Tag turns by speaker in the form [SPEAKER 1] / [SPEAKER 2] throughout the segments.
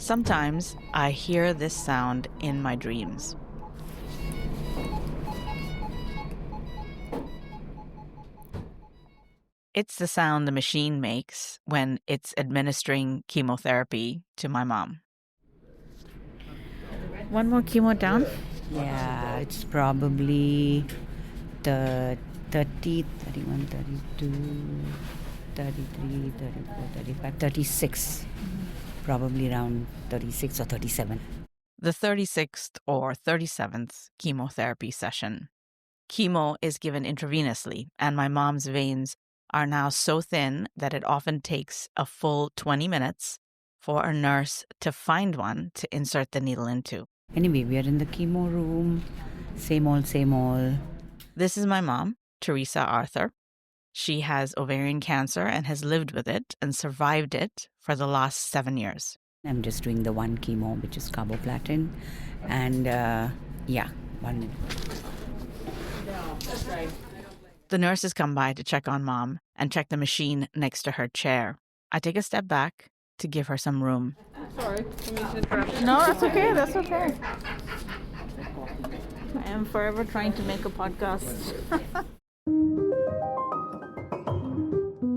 [SPEAKER 1] Sometimes I hear this sound in my dreams. It's the sound the machine makes when it's administering chemotherapy to my mom. One more chemo down?
[SPEAKER 2] Yeah, it's probably the 30, 31, 32, 33, 34, 35, 36. Probably around 36 or 37.
[SPEAKER 1] The 36th or 37th chemotherapy session. Chemo is given intravenously, and my mom's veins are now so thin that it often takes a full 20 minutes for a nurse to find one to insert the needle into.
[SPEAKER 2] Anyway, we are in the chemo room. Same old, same old.
[SPEAKER 1] This is my mom, Teresa Arthur. She has ovarian cancer and has lived with it and survived it for the last 7 years.
[SPEAKER 2] I'm just doing the one chemo, which is carboplatin. And 1 minute.
[SPEAKER 1] That's right. The nurses come by to check on mom and check the machine next to her chair. I take a step back to give her some room.
[SPEAKER 3] Sorry, I mean to interrupt.
[SPEAKER 1] No, that's okay. That's okay. I am forever trying to make a podcast.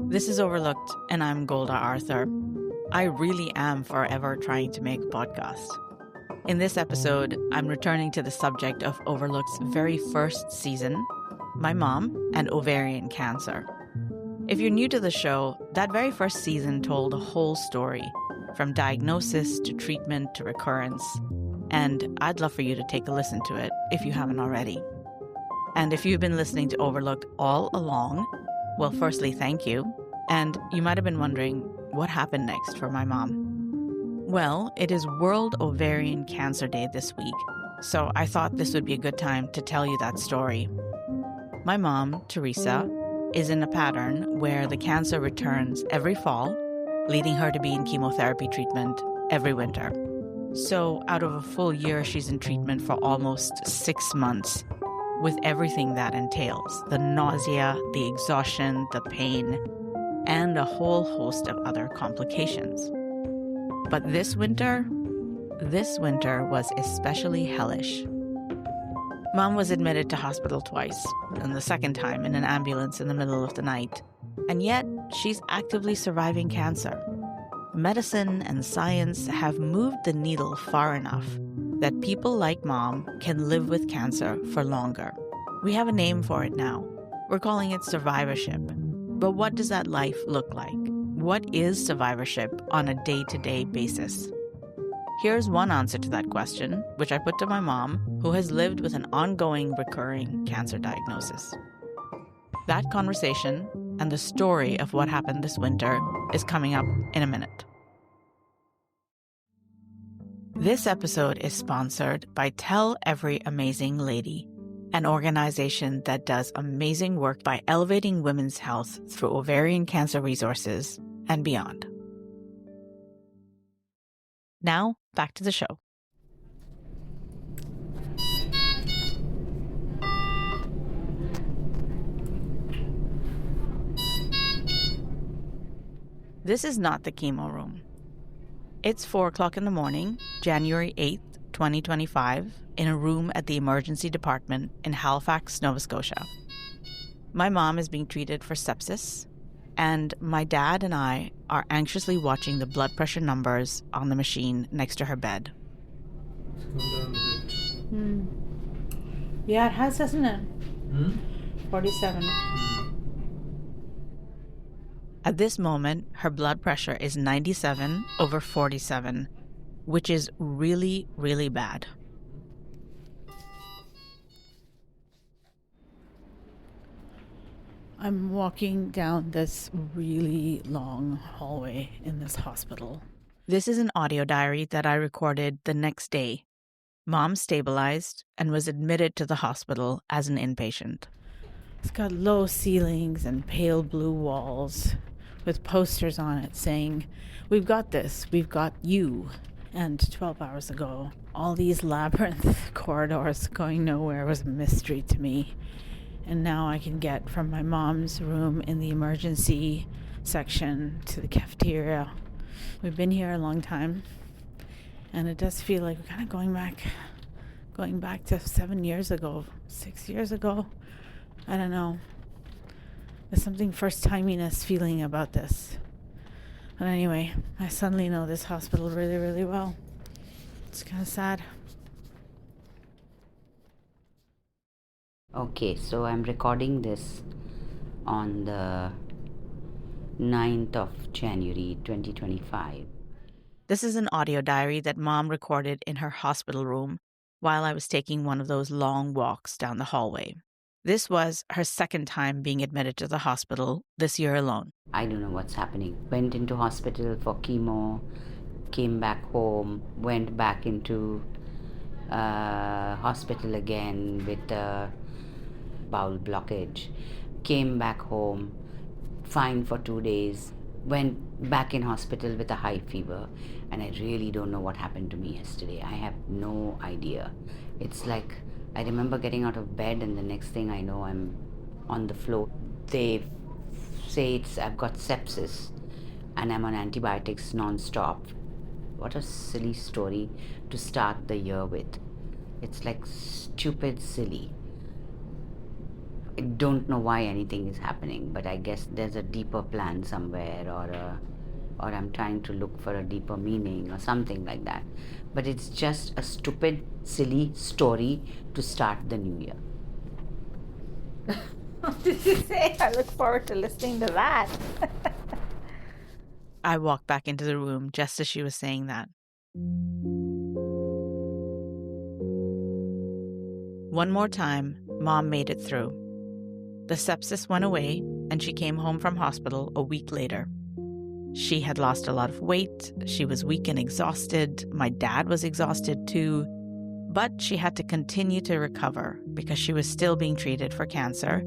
[SPEAKER 1] This is Overlooked, and I'm Golda Arthur. I really am forever trying to make a podcast. In this episode, I'm returning to the subject of Overlooked's very first season, my mom and ovarian cancer. If you're new to the show, that very first season told a whole story, from diagnosis to treatment to recurrence. And I'd love for you to take a listen to it if you haven't already. And if you've been listening to Overlooked all along, well, firstly, thank you. And you might have been wondering, what happened next for my mom? Well, it is World Ovarian Cancer Day this week, so I thought this would be a good time to tell you that story. My mom, Teresa, is in a pattern where the cancer returns every fall, leading her to be in chemotherapy treatment every winter. So out of a full year, she's in treatment for almost 6 months, with everything that entails: the nausea, the exhaustion, the pain, and a whole host of other complications. But this winter was especially hellish. Mom was admitted to hospital twice, and the second time in an ambulance in the middle of the night. And yet, she's actively surviving cancer. Medicine and science have moved the needle far enough that people like Mom can live with cancer for longer. We have a name for it now. We're calling it survivorship. But what does that life look like? What is survivorship on a day-to-day basis? Here's one answer to that question, which I put to my mom, who has lived with an ongoing, recurring cancer diagnosis. That conversation and the story of what happened this winter is coming up in a minute. This episode is sponsored by Tell Every Amazing Lady, an organization that does amazing work by elevating women's health through ovarian cancer resources and beyond. Now, back to the show. This is not the chemo room. It's 4 o'clock in the morning, January 8th, 2025, in a room at the emergency department in Halifax, Nova Scotia. My mom is being treated for sepsis, and my dad and I are anxiously watching the blood pressure numbers on the machine next to her bed.
[SPEAKER 3] It's gone down a bit.
[SPEAKER 1] Yeah, it has, hasn't it? 47. At this moment, her blood pressure is 97/47, which is really, really bad. I'm walking down this really long hallway in this hospital. This is an audio diary that I recorded the next day. Mom stabilized and was admitted to the hospital as an inpatient. It's got low ceilings and pale blue walls with posters on it saying, "We've got this, we've got you." And 12 hours ago, all these labyrinth corridors going nowhere was a mystery to me. And now I can get from my mom's room in the emergency section to the cafeteria. We've been here a long time. And it does feel like we're kind of going back to 7 years ago, 6 years ago. I don't know. There's something first-timiness feeling about this. But anyway, I suddenly know this hospital really, really well. It's kind of sad.
[SPEAKER 2] Okay, so I'm recording this on the 9th of January 2025.
[SPEAKER 1] This is an audio diary that Mom recorded in her hospital room while I was taking one of those long walks down the hallway. This was her second time being admitted to the hospital this year alone.
[SPEAKER 2] I don't know what's happening. Went into hospital for chemo, came back home, went back into hospital again with a bowel blockage, came back home, fine for 2 days, went back in hospital with a high fever, and I really don't know what happened to me yesterday. I have no idea. It's like I remember getting out of bed and the next thing I know I'm on the floor. They say I've got sepsis and I'm on antibiotics non-stop. What a silly story to start the year with. It's like stupid silly. I don't know why anything is happening, but I guess there's a deeper plan somewhere, or I'm trying to look for a deeper meaning or something like that. But it's just a stupid, silly story to start the new year.
[SPEAKER 1] What did you say? I look forward to listening to that. I walked back into the room just as she was saying that. One more time, Mom made it through. The sepsis went away, and she came home from hospital a week later. She had lost a lot of weight, she was weak and exhausted, my dad was exhausted too, but she had to continue to recover because she was still being treated for cancer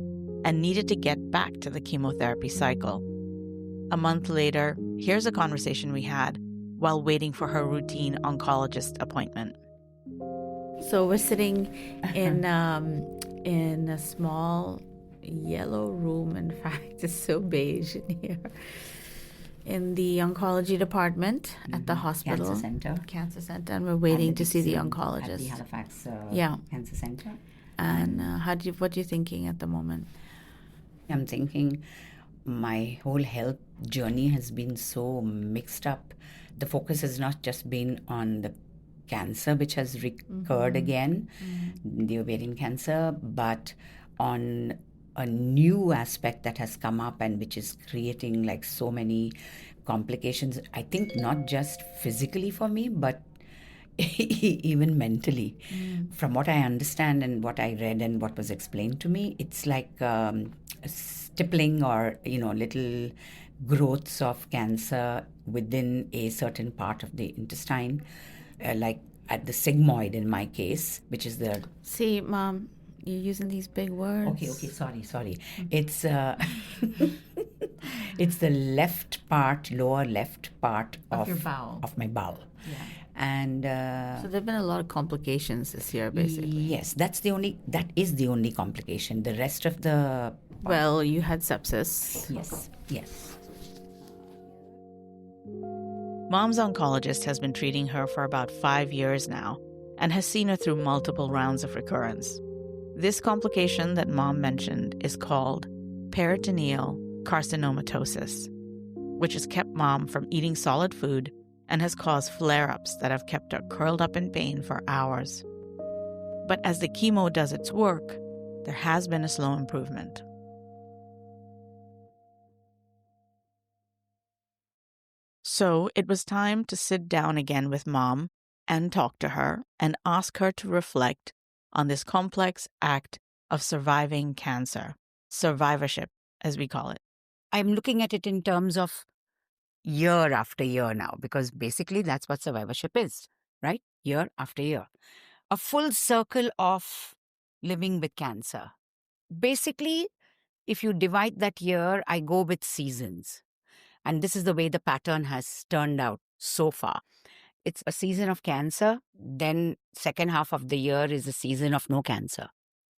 [SPEAKER 1] and needed to get back to the chemotherapy cycle. A month later, here's a conversation we had while waiting for her routine oncologist appointment. So we're sitting in a small yellow room. In fact, it's so beige in here. In the oncology department at the hospital. Cancer Center. And we're waiting to see the oncologist.
[SPEAKER 2] At the Halifax Cancer Center.
[SPEAKER 1] And what are you thinking at the moment?
[SPEAKER 2] I'm thinking my whole health journey has been so mixed up. The focus has not just been on the cancer, which has recurred again, the ovarian cancer, but on a new aspect that has come up and which is creating like so many complications. I think not just physically for me, but even mentally. From what I understand and what I read and what was explained to me, it's like stippling or little growths of cancer within a certain part of the intestine, like at the sigmoid in my case, which is the...
[SPEAKER 1] See, Mom, you're using these big words.
[SPEAKER 2] Okay, sorry. It's it's the lower left part
[SPEAKER 1] of your bowel.
[SPEAKER 2] Of my bowel.
[SPEAKER 1] Yeah.
[SPEAKER 2] And
[SPEAKER 1] so there've been a lot of complications this year, basically.
[SPEAKER 2] Yes, that is the only complication. The rest of the...
[SPEAKER 1] Well, you had sepsis.
[SPEAKER 2] Yes.
[SPEAKER 1] Mom's oncologist has been treating her for about 5 years now and has seen her through multiple rounds of recurrence. This complication that Mom mentioned is called peritoneal carcinomatosis, which has kept Mom from eating solid food and has caused flare-ups that have kept her curled up in pain for hours. But as the chemo does its work, there has been a slow improvement. So it was time to sit down again with Mom and talk to her and ask her to reflect on this complex act of surviving cancer, survivorship, as we call it.
[SPEAKER 2] I'm looking at it in terms of year after year now, because basically that's what survivorship is, right? Year after year. A full circle of living with cancer. Basically, if you divide that year, I go with seasons. And this is the way the pattern has turned out so far. It's a season of cancer, then second half of the year is a season of no cancer.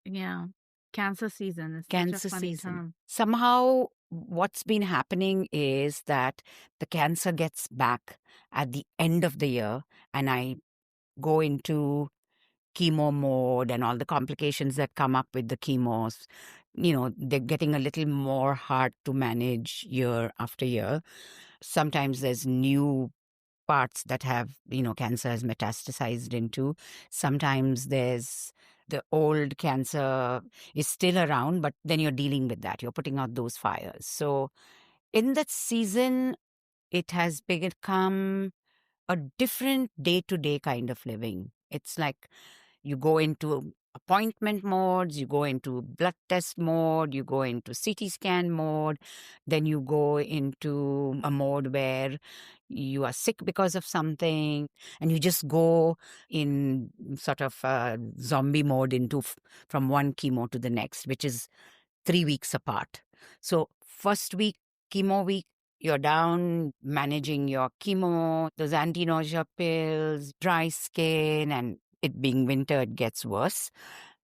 [SPEAKER 1] Yeah. Cancer season is
[SPEAKER 2] Cancer
[SPEAKER 1] such a funny
[SPEAKER 2] season.
[SPEAKER 1] term.
[SPEAKER 2] Somehow what's been happening is that the cancer gets back at the end of the year, and I go into chemo mode and all the complications that come up with the chemos. They're getting a little more hard to manage year after year. Sometimes there's new parts that have, cancer has metastasized into. Sometimes there's the old cancer is still around, but then you're dealing with that. You're putting out those fires. So in that season, it has become a different day-to-day kind of living. It's like you go into appointment modes, you go into blood test mode, you go into CT scan mode, then you go into a mode where you are sick because of something, and you just go in sort of zombie mode from one chemo to the next, which is 3 weeks apart. So first week, chemo week, you're down managing your chemo, those anti-nausea pills, dry skin, and it being winter, it gets worse.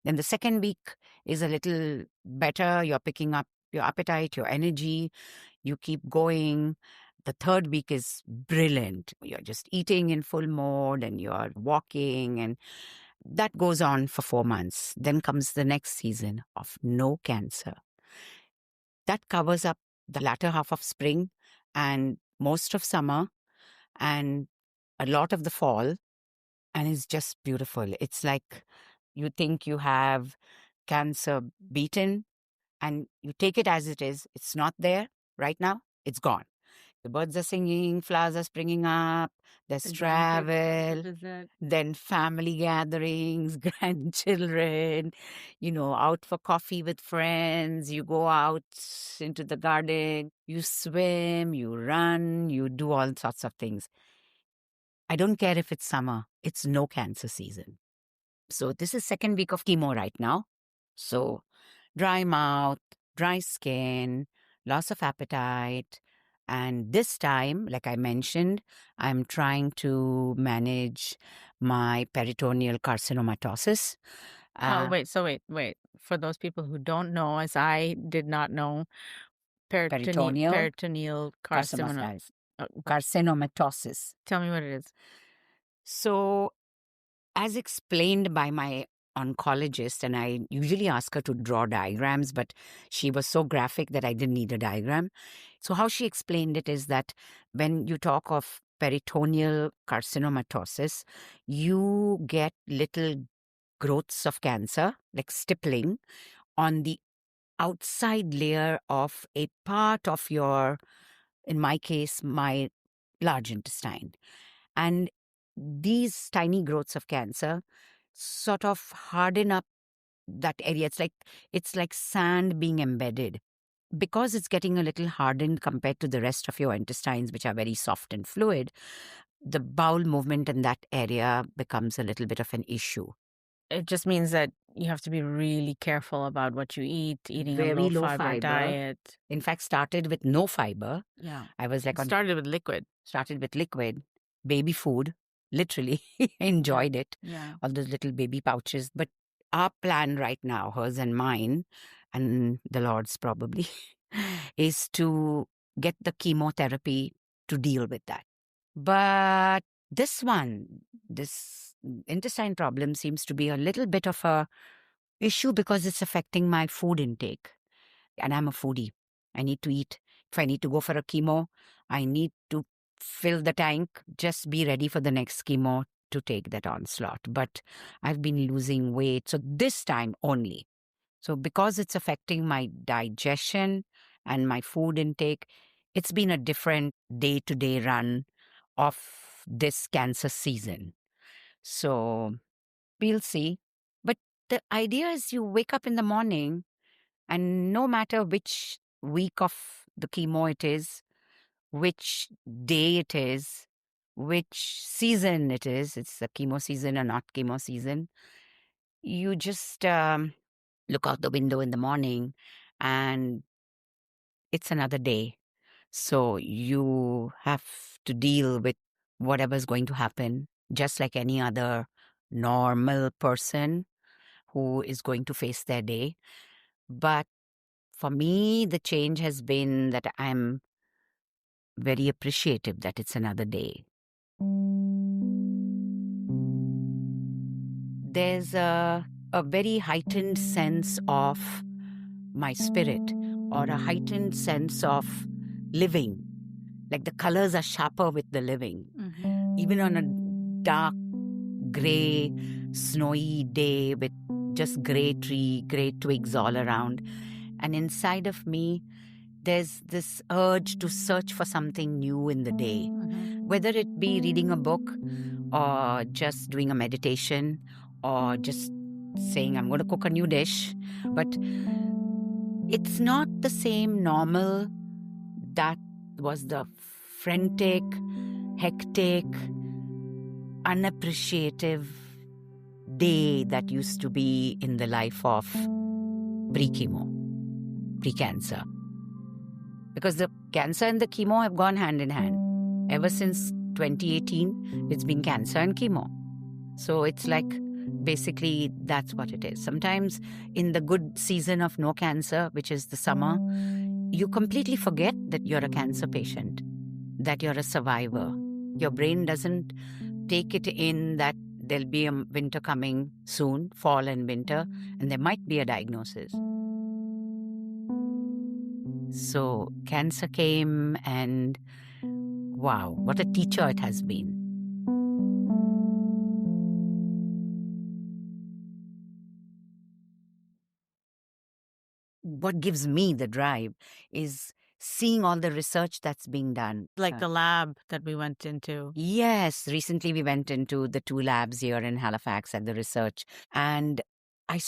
[SPEAKER 2] Then the second week is a little better. You're picking up your appetite, your energy. You keep going. The third week is brilliant. You're just eating in full mode and you're walking, and that goes on for 4 months. Then comes the next season of no cancer. That covers up the latter half of spring and most of summer and a lot of the fall, and it's just beautiful. It's like you think you have cancer beaten and you take it as it is. It's not there right now. It's gone. The birds are singing, flowers are springing up, there's
[SPEAKER 3] The grandkids
[SPEAKER 2] travel,
[SPEAKER 3] visit.
[SPEAKER 2] then family gatherings, grandchildren, out for coffee with friends. You go out into the garden, you swim, you run, you do all sorts of things. I don't care if it's summer, it's no cancer season. So this is second week of chemo right now. So dry mouth, dry skin, loss of appetite. And this time, like I mentioned, I'm trying to manage my peritoneal carcinomatosis.
[SPEAKER 1] Wait. For those people who don't know, as I did not know,
[SPEAKER 2] Peritoneal
[SPEAKER 1] peritoneal carcinomatosis.
[SPEAKER 2] carcinomatosis.
[SPEAKER 1] Tell me what it is.
[SPEAKER 2] So, as explained by my oncologist, and I usually ask her to draw diagrams, but she was so graphic that I didn't need a diagram. So how she explained it is that when you talk of peritoneal carcinomatosis, you get little growths of cancer, like stippling, on the outside layer of a part of your, in my case, my large intestine. And these tiny growths of cancer sort of harden up that area. It's like sand being embedded. Because it's getting a little hardened compared to the rest of your intestines, which are very soft and fluid, the bowel movement in that area becomes a little bit of an issue.
[SPEAKER 1] It just means that you have to be really careful about what you eat, eating a
[SPEAKER 2] Very low
[SPEAKER 1] low-fiber
[SPEAKER 2] fiber.
[SPEAKER 1] diet.
[SPEAKER 2] In fact, started with no fiber.
[SPEAKER 1] Yeah.
[SPEAKER 2] I was like
[SPEAKER 1] Started with liquid.
[SPEAKER 2] baby food, literally enjoyed it.
[SPEAKER 1] Yeah.
[SPEAKER 2] All those little baby pouches. But our plan right now, hers and mine, and the Lord's probably, is to get the chemotherapy to deal with that. But this intestine problem seems to be a little bit of a issue because it's affecting my food intake. And I'm a foodie. I need to eat. If I need to go for a chemo, I need to fill the tank, just be ready for the next chemo to take that onslaught. But I've been losing weight. So this time only. So because it's affecting my digestion and my food intake, it's been a different day-to-day run of this cancer season. So we'll see. But the idea is you wake up in the morning, and no matter which week of the chemo it is, which day it is, which season it is, it's the chemo season or not chemo season, you just look out the window in the morning and it's another day. So you have to deal with whatever's going to happen, just like any other normal person who is going to face their day. But For me, the change has been that I'm very appreciative that it's another day. There's a very heightened sense of my spirit, or a heightened sense of living. Like the colors are sharper with the living. Even on a dark, grey, snowy day with just grey tree, grey twigs all around. And inside of me, there's this urge to search for something new in the day. Whether it be reading a book, or just doing a meditation, or just saying, I'm going to cook a new dish. But it's not the same normal that was the frantic, hectic, unappreciative day that used to be in the life of pre-chemo, pre-cancer. Because the cancer and the chemo have gone hand in hand. Ever since 2018, it's been cancer and chemo. So it's like, basically, that's what it is. Sometimes in the good season of no cancer, which is the summer, you completely forget that you're a cancer patient, that you're a survivor. Your brain doesn't take it in that there'll be a winter coming soon, fall and winter, and there might be a diagnosis. So cancer came, and wow, what a teacher it has been. What gives me the drive is seeing all the research that's being done.
[SPEAKER 1] Like the lab that we went into.
[SPEAKER 2] Yes, recently we went into the 2 labs here in Halifax at the research, and I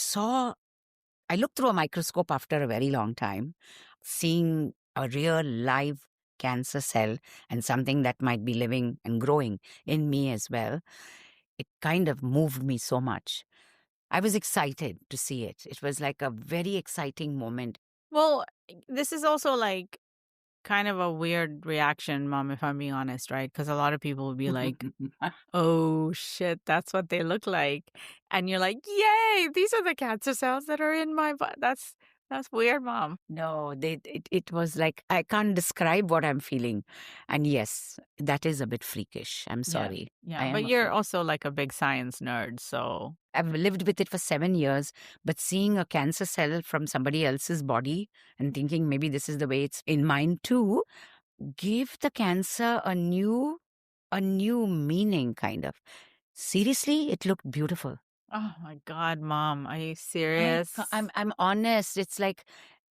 [SPEAKER 2] looked through a microscope after a very long time, seeing a real live cancer cell and something that might be living and growing in me as well. It kind of moved me so much. I was excited to see it. It was like a very exciting moment.
[SPEAKER 1] Well, this is also like kind of a weird reaction, Mom, if I'm being honest, right? Because a lot of people will be like, oh shit, that's what they look like. And you're like, yay, these are the cancer cells that are in my body. That's weird, Mom.
[SPEAKER 2] No, it was like, I can't describe what I'm feeling. And yes, that is a bit freakish. I'm sorry.
[SPEAKER 1] Yeah, but you're also like a big science nerd, so.
[SPEAKER 2] I've lived with it for 7 years, but seeing a cancer cell from somebody else's body and thinking maybe this is the way it's in mine too, gave the cancer a new meaning, kind of. Seriously, it looked beautiful.
[SPEAKER 1] Oh my God, Mom, are you serious?
[SPEAKER 2] I'm honest. It's like,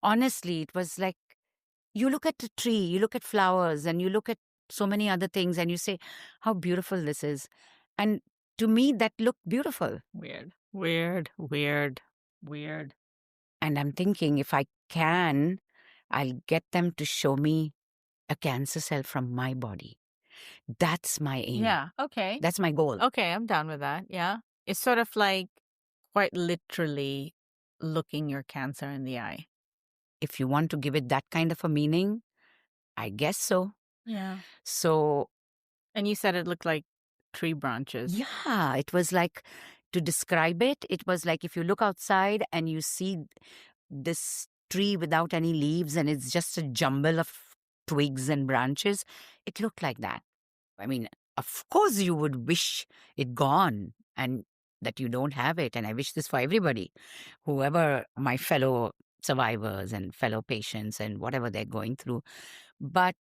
[SPEAKER 2] honestly, it was like, you look at the tree, you look at flowers, and you look at so many other things, and you say, how beautiful this is. And to me, that looked beautiful.
[SPEAKER 1] Weird.
[SPEAKER 2] And I'm thinking, if I can, I'll get them to show me a cancer cell from my body. That's my aim.
[SPEAKER 1] Yeah, okay.
[SPEAKER 2] That's my goal.
[SPEAKER 1] Okay, I'm down with that, yeah. It's sort of like quite literally looking your cancer in the eye.
[SPEAKER 2] If you want to give it that kind of a meaning, I guess so.
[SPEAKER 1] Yeah.
[SPEAKER 2] So.
[SPEAKER 1] And you said it looked like tree branches.
[SPEAKER 2] Yeah, it was like, to describe it, it was like if you look outside and you see this tree without any leaves and it's just a jumble of twigs and branches, it looked like that. I mean, of course you would wish it gone and that you don't have it. And I wish this for everybody, whoever my fellow survivors and fellow patients and whatever they're going through. But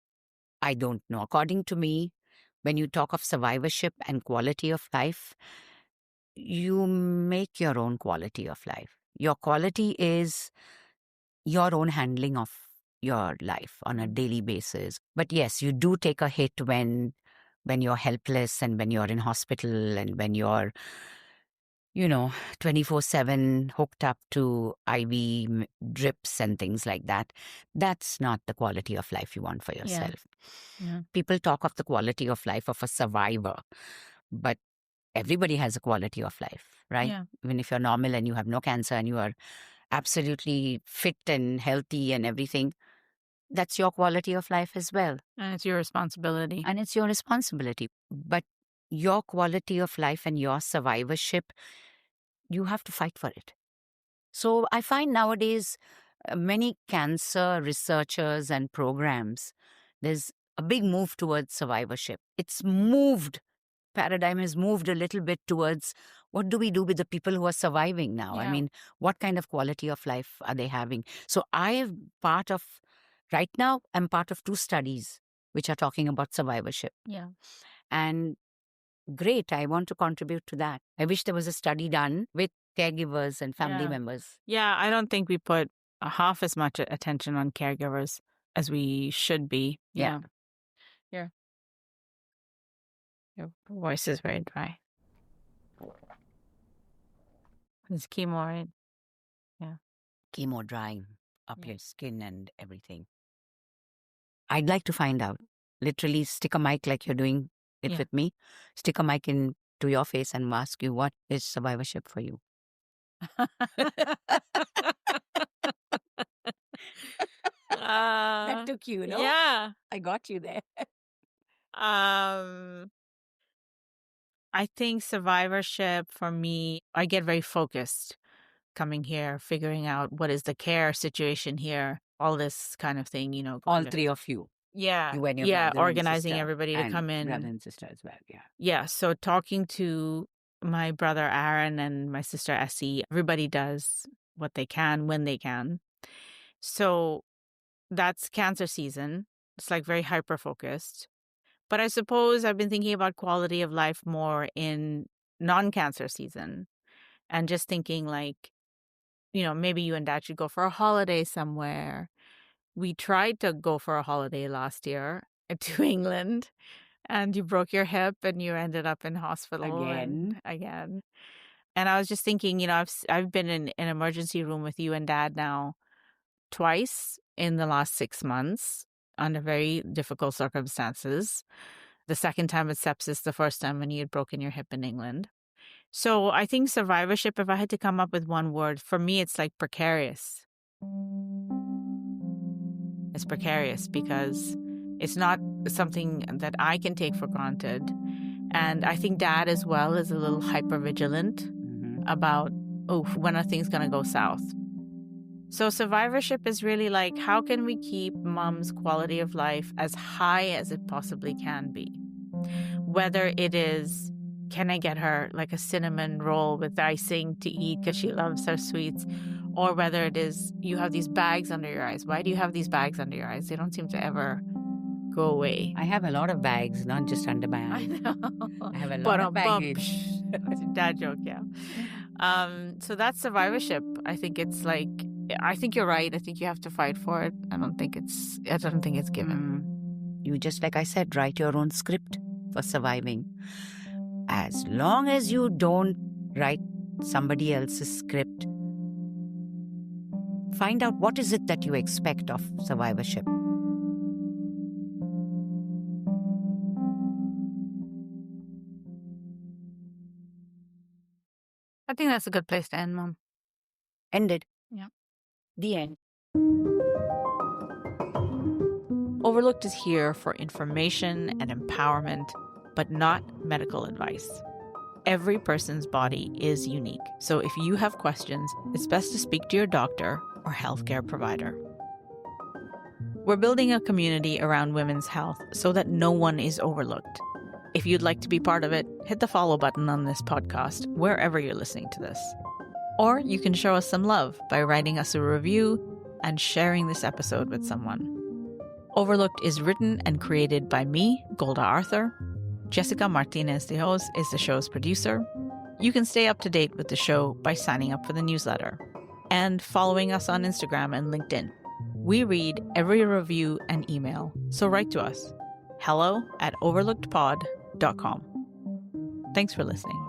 [SPEAKER 2] I don't know. According to me, when you talk of survivorship and quality of life, you make your own quality of life. Your quality is your own handling of your life on a daily basis. But yes, you do take a hit when you're helpless and when you're in hospital and when you're, 24/7 hooked up to IV drips and things like that. That's not the quality of life you want for yourself.
[SPEAKER 1] Yeah.
[SPEAKER 2] People talk of the quality of life of a survivor, but everybody has a quality of life, right?
[SPEAKER 1] Yeah.
[SPEAKER 2] Even if you're normal and you have no cancer and you are absolutely fit and healthy and everything, that's your quality of life as well.
[SPEAKER 1] And it's your responsibility.
[SPEAKER 2] And it's your responsibility. But your quality of life and your survivorship, you have to fight for it. So I find nowadays many cancer researchers and programs, there's a big move towards survivorship. Paradigm has moved a little bit towards what do we do with the people who are surviving now? I
[SPEAKER 1] Yeah.
[SPEAKER 2] mean, what kind of quality of life are they having? So right now, I'm part of 2 studies which are talking about survivorship.
[SPEAKER 1] Yeah.
[SPEAKER 2] And great, I want to contribute to that. I wish there was a study done with caregivers and family
[SPEAKER 1] Yeah.
[SPEAKER 2] members.
[SPEAKER 1] Yeah, I don't think we put half as much attention on caregivers as we should be.
[SPEAKER 2] Yeah.
[SPEAKER 1] Your voice is very dry. It's chemo, right?
[SPEAKER 2] Chemo drying up
[SPEAKER 1] Yeah.
[SPEAKER 2] your skin and everything. I'd like to find out. Literally stick a mic like you're doing it
[SPEAKER 1] Yeah.
[SPEAKER 2] with me. Stick a mic into your face and ask you, what is survivorship for you? That took you, no?
[SPEAKER 1] Yeah.
[SPEAKER 2] I got you there.
[SPEAKER 1] I think survivorship for me, I get very focused coming here, figuring out what is the care situation here, all this kind of thing,
[SPEAKER 2] All
[SPEAKER 1] going to-
[SPEAKER 2] 3 of you.
[SPEAKER 1] Yeah.
[SPEAKER 2] You and your
[SPEAKER 1] Yeah,
[SPEAKER 2] brother and
[SPEAKER 1] organizing
[SPEAKER 2] sister
[SPEAKER 1] everybody to
[SPEAKER 2] and
[SPEAKER 1] come in.
[SPEAKER 2] brother and sister as well, yeah.
[SPEAKER 1] Yeah, so talking to my brother Aaron and my sister Essie, everybody does what they can when they can. So that's cancer season. It's like very hyper focused. But I suppose I've been thinking about quality of life more in non-cancer season and just thinking like, maybe you and Dad should go for a holiday somewhere. We tried to go for a holiday last year to England, and you broke your hip and you ended up in hospital again. And I was just thinking, I've been in an emergency room with you and Dad now twice in the last 6 months under very difficult circumstances. The second time with sepsis, the first time when you had broken your hip in England. So I think survivorship, if I had to come up with one word, for me, it's like precarious. It's precarious because it's not something that I can take for granted. And I think Dad as well is a little hypervigilant about, when are things going to go south? So survivorship is really like, how can we keep Mom's quality of life as high as it possibly can be? Whether it is, can I get her like a cinnamon roll with icing to eat because she loves her sweets? Or whether it is, you have these bags under your eyes. Why do you have these bags under your eyes? They don't seem to ever go away.
[SPEAKER 2] I have a lot of bags, not just under my eyes.
[SPEAKER 1] I know.
[SPEAKER 2] I have a lot of baggage.
[SPEAKER 1] That's a dad joke, yeah. So that's survivorship. I think it's like, I think you're right. I think you have to fight for it. I don't think it's given.
[SPEAKER 2] You just, like I said, write your own script for surviving. As long as you don't write somebody else's script, find out what is it that you expect of survivorship.
[SPEAKER 1] I think that's a good place to end, Mom.
[SPEAKER 2] Ended.
[SPEAKER 1] Yeah.
[SPEAKER 2] The end.
[SPEAKER 1] Overlooked is here for information and empowerment, but not medical advice. Every person's body is unique, so if you have questions, it's best to speak to your doctor or healthcare provider. We're building a community around women's health so that no one is overlooked. If you'd like to be part of it, hit the follow button on this podcast wherever you're listening to this. Or you can show us some love by writing us a review and sharing this episode with someone. Overlooked is written and created by me, Golda Arthur. Jessica Martinez de Hoz is the show's producer. You can stay up to date with the show by signing up for the newsletter and following us on Instagram and LinkedIn. We read every review and email, so write to us. hello@overlookedpod.com. Thanks for listening.